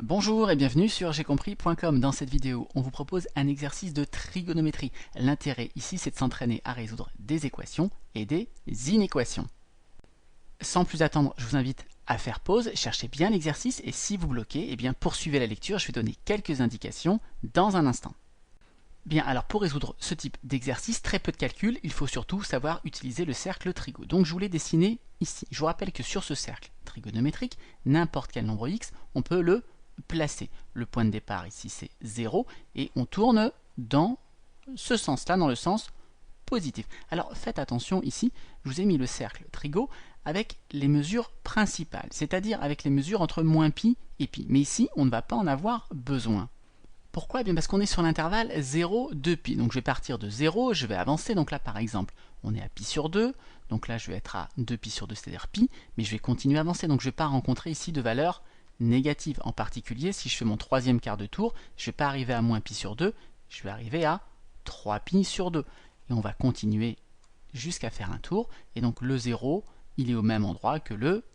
Bonjour et bienvenue sur gcompris.com. Dans cette vidéo, on vous propose un exercice de trigonométrie. L'intérêt ici, c'est de s'entraîner à résoudre des équations et des inéquations. Sans plus attendre, je vous invite à faire pause, cherchez bien l'exercice et si vous bloquez, poursuivez la lecture. Je vais donner quelques indications dans un instant. Bien, alors pour résoudre ce type d'exercice, très peu de calcul, il faut surtout savoir utiliser le cercle trigo. Donc je vous l'ai dessiné ici. Je vous rappelle que sur ce cercle trigonométrique, n'importe quel nombre x, on peut le placer. Le point de départ ici c'est 0 et on tourne dans ce sens-là, dans le sens positif. Alors faites attention ici, je vous ai mis le cercle trigo avec les mesures principales, c'est-à-dire avec les mesures entre moins pi et pi. Mais ici, on ne va pas en avoir besoin. Pourquoi? Parce qu'on est sur l'intervalle 0, 2 pi. Donc je vais partir de 0, je vais avancer. Donc là par exemple, on est à pi sur 2. Donc là je vais être à 2 pi sur 2, c'est-à-dire pi. Mais je vais continuer à avancer. Donc je ne vais pas rencontrer ici de valeur négative. En particulier, si je fais mon troisième quart de tour, je ne vais pas arriver à moins pi sur 2. Je vais arriver à 3 pi sur 2. Et on va continuer jusqu'à faire un tour. Et donc le 0, il est au même endroit que le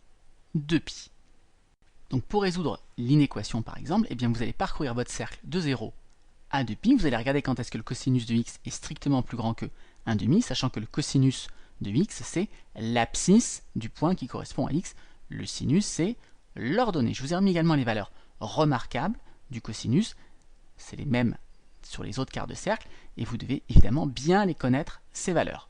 2 pi. Donc pour résoudre l'inéquation par exemple, vous allez parcourir votre cercle de 0 à 2 pi. Vous allez regarder quand est-ce que le cosinus de x est strictement plus grand que 1/2, sachant que le cosinus de x c'est l'abscisse du point qui correspond à x. Le sinus c'est l'ordonnée. Je vous ai remis également les valeurs remarquables du cosinus. C'est les mêmes sur les autres quarts de cercle et vous devez évidemment bien les connaître, ces valeurs.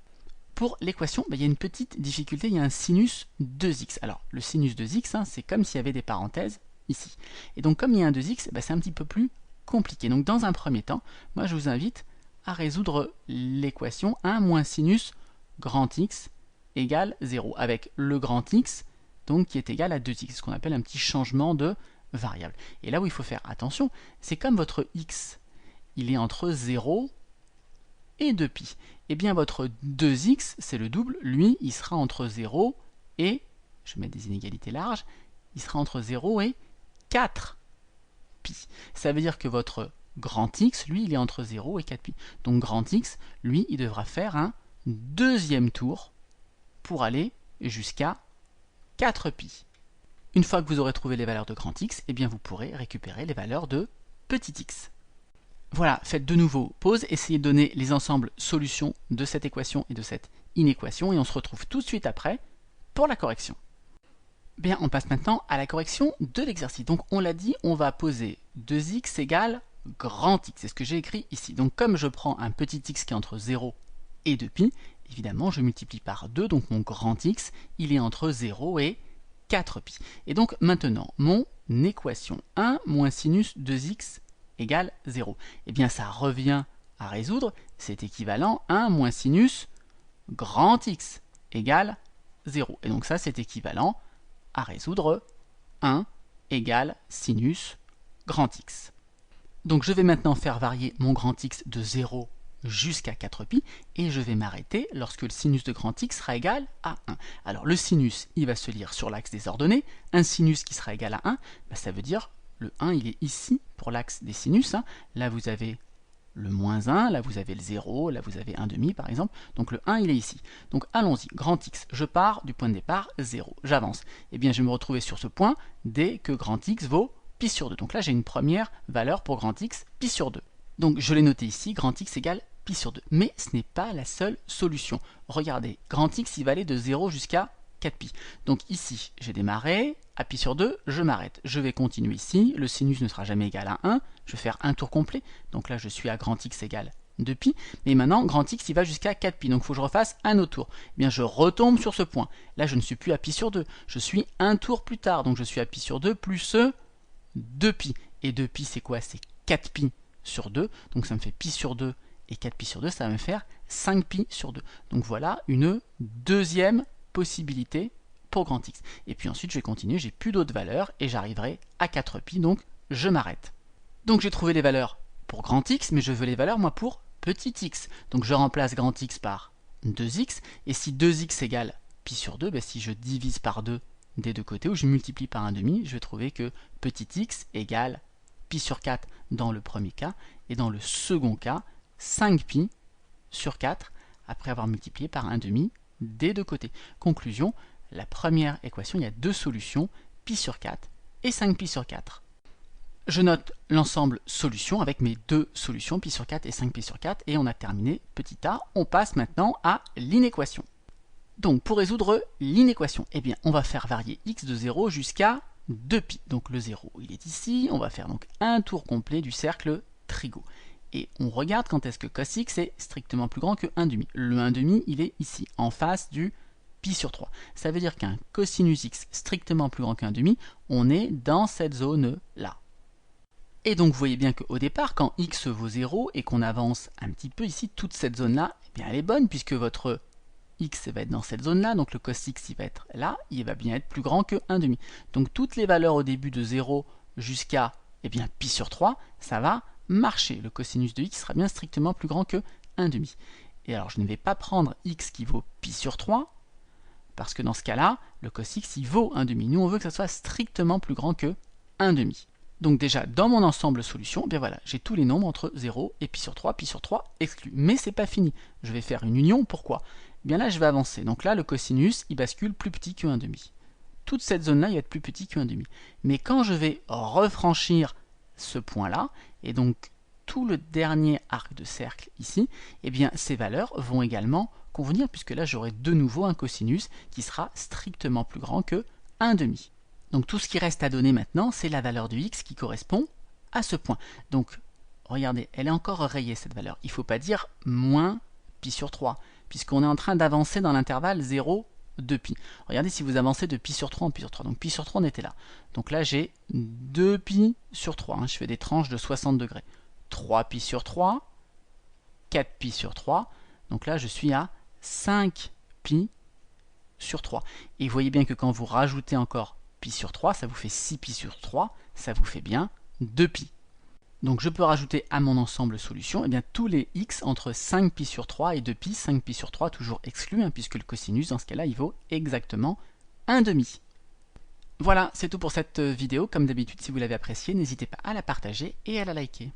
Pour l'équation, il y a une petite difficulté, il y a un sinus 2x. Alors, le sinus 2x, c'est comme s'il y avait des parenthèses ici. Et donc, comme il y a un 2x, c'est un petit peu plus compliqué. Donc, dans un premier temps, moi, je vous invite à résoudre l'équation 1 moins sinus grand x égale 0, avec le grand x, donc qui est égal à 2x, ce qu'on appelle un petit changement de variable. Et là où il faut faire attention, c'est comme votre x, il est entre 0 et 2 pi. Et bien votre 2x, c'est le double, lui, il sera entre 0 et, je vais mettre des inégalités larges, il sera entre 0 et 4 pi. Ça veut dire que votre grand x, lui, il est entre 0 et 4 pi. Donc grand x, lui, il devra faire un deuxième tour pour aller jusqu'à 4 pi. Une fois que vous aurez trouvé les valeurs de grand x, vous pourrez récupérer les valeurs de petit x. Voilà, faites de nouveau pause, essayez de donner les ensembles solutions de cette équation et de cette inéquation, et on se retrouve tout de suite après pour la correction. Bien, on passe maintenant à la correction de l'exercice. Donc on l'a dit, on va poser 2x égale grand x, c'est ce que j'ai écrit ici. Donc comme je prends un petit x qui est entre 0 et 2 pi, évidemment je multiplie par 2, donc mon grand x, il est entre 0 et 4 pi. Et donc maintenant, mon équation 1 moins sinus 2x égale 0. Ça revient à résoudre, c'est équivalent 1 moins sinus grand x égale 0. Et donc ça, c'est équivalent à résoudre 1 égale sinus grand x. Donc je vais maintenant faire varier mon grand x de 0 jusqu'à 4 pi, et je vais m'arrêter lorsque le sinus de grand x sera égal à 1. Alors le sinus, il va se lire sur l'axe des ordonnées. Un sinus qui sera égal à 1, ça veut dire le 1, il est ici pour l'axe des sinus. Là, vous avez le moins 1, là, vous avez le 0, là, vous avez 1/2 par exemple. Donc le 1, il est ici. Donc allons-y, grand x, je pars du point de départ 0. J'avance. Je vais me retrouver sur ce point dès que grand x vaut pi sur 2. Donc là, j'ai une première valeur pour grand x, pi sur 2. Donc je l'ai noté ici, grand x égale pi sur 2. Mais ce n'est pas la seule solution. Regardez, grand x, il va aller de 0 jusqu'à 4 pi. Donc ici, j'ai démarré, à pi sur 2, je m'arrête. Je vais continuer ici, le sinus ne sera jamais égal à 1, je vais faire un tour complet. Donc là, je suis à grand x égale 2 pi, mais maintenant, grand x, il va jusqu'à 4 pi, donc il faut que je refasse un autre tour. Je retombe sur ce point. Là, je ne suis plus à pi sur 2, je suis un tour plus tard, donc je suis à pi sur 2 plus 2 pi. Et 2 pi, c'est quoi? C'est 4 pi sur 2, donc ça me fait pi sur 2, et 4 pi sur 2, ça va me faire 5 pi sur 2. Donc voilà une deuxième possibilité pour grand x. Et puis ensuite, je vais continuer, j'ai plus d'autres valeurs, et j'arriverai à 4 pi, donc je m'arrête. Donc j'ai trouvé les valeurs pour grand x, mais je veux les valeurs, moi, pour petit x. Donc je remplace grand x par 2x, et si 2x égale pi sur 2, si je divise par 2 des deux côtés, ou je multiplie par 1/2, je vais trouver que petit x égale pi sur 4 dans le premier cas, et dans le second cas, 5 pi sur 4, après avoir multiplié par 1/2 des deux côtés. Conclusion, la première équation, il y a deux solutions, pi sur 4 et 5 pi sur 4. Je note l'ensemble solution avec mes deux solutions, pi sur 4 et 5 pi sur 4, et on a terminé petit a. On passe maintenant à l'inéquation. Donc pour résoudre l'inéquation, eh bien on va faire varier x de 0 jusqu'à 2pi. Donc le 0 il est ici, on va faire donc un tour complet du cercle trigo. Et on regarde quand est-ce que cos x est strictement plus grand que 1,5. Le 1,5 il est ici, en face du pi sur 3. Ça veut dire qu'un cosinus x strictement plus grand que 1,5, on est dans cette zone-là. Et donc vous voyez bien qu'au départ, quand x vaut 0 et qu'on avance un petit peu ici, toute cette zone-là, eh bien elle est bonne puisque votre x va être dans cette zone-là, donc le cos x il va être là, il va bien être plus grand que 1,5. Donc toutes les valeurs au début de 0 jusqu'à pi sur 3, ça va marcher. Le cosinus de x sera bien strictement plus grand que 1,5. Et alors je ne vais pas prendre x qui vaut pi sur 3, parce que dans ce cas-là, le cos x il vaut 1,5. Nous on veut que ça soit strictement plus grand que 1,5. Donc déjà, dans mon ensemble solution, eh bien voilà, j'ai tous les nombres entre 0 et pi sur 3 exclus. Mais c'est pas fini. Je vais faire une union, pourquoi? Eh bien là, je vais avancer. Donc là, le cosinus, il bascule plus petit que 1,5. Toute cette zone-là, il va être plus petit que 1,5. Mais quand je vais refranchir ce point-là, et donc tout le dernier arc de cercle ici, eh bien ces valeurs vont également convenir, puisque là, j'aurai de nouveau un cosinus qui sera strictement plus grand que 1,5. Donc tout ce qui reste à donner maintenant, c'est la valeur de x qui correspond à ce point. Donc, regardez, elle est encore rayée cette valeur. Il ne faut pas dire moins pi sur 3, puisqu'on est en train d'avancer dans l'intervalle 0, 2pi. Regardez si vous avancez de pi sur 3 en pi sur 3. Donc pi sur 3, on était là. Donc là, j'ai 2pi sur 3. Je fais des tranches de 60 degrés. 3pi sur 3, 4pi sur 3. Donc là, je suis à 5pi sur 3. Et vous voyez bien que quand vous rajoutez encore pi sur 3, ça vous fait 6pi sur 3, ça vous fait bien 2pi. Donc je peux rajouter à mon ensemble solution tous les x entre 5pi sur 3 et 2pi, 5pi sur 3 toujours exclu, puisque le cosinus dans ce cas-là il vaut exactement 1,5. Voilà, c'est tout pour cette vidéo. Comme d'habitude, si vous l'avez appréciée, n'hésitez pas à la partager et à la liker.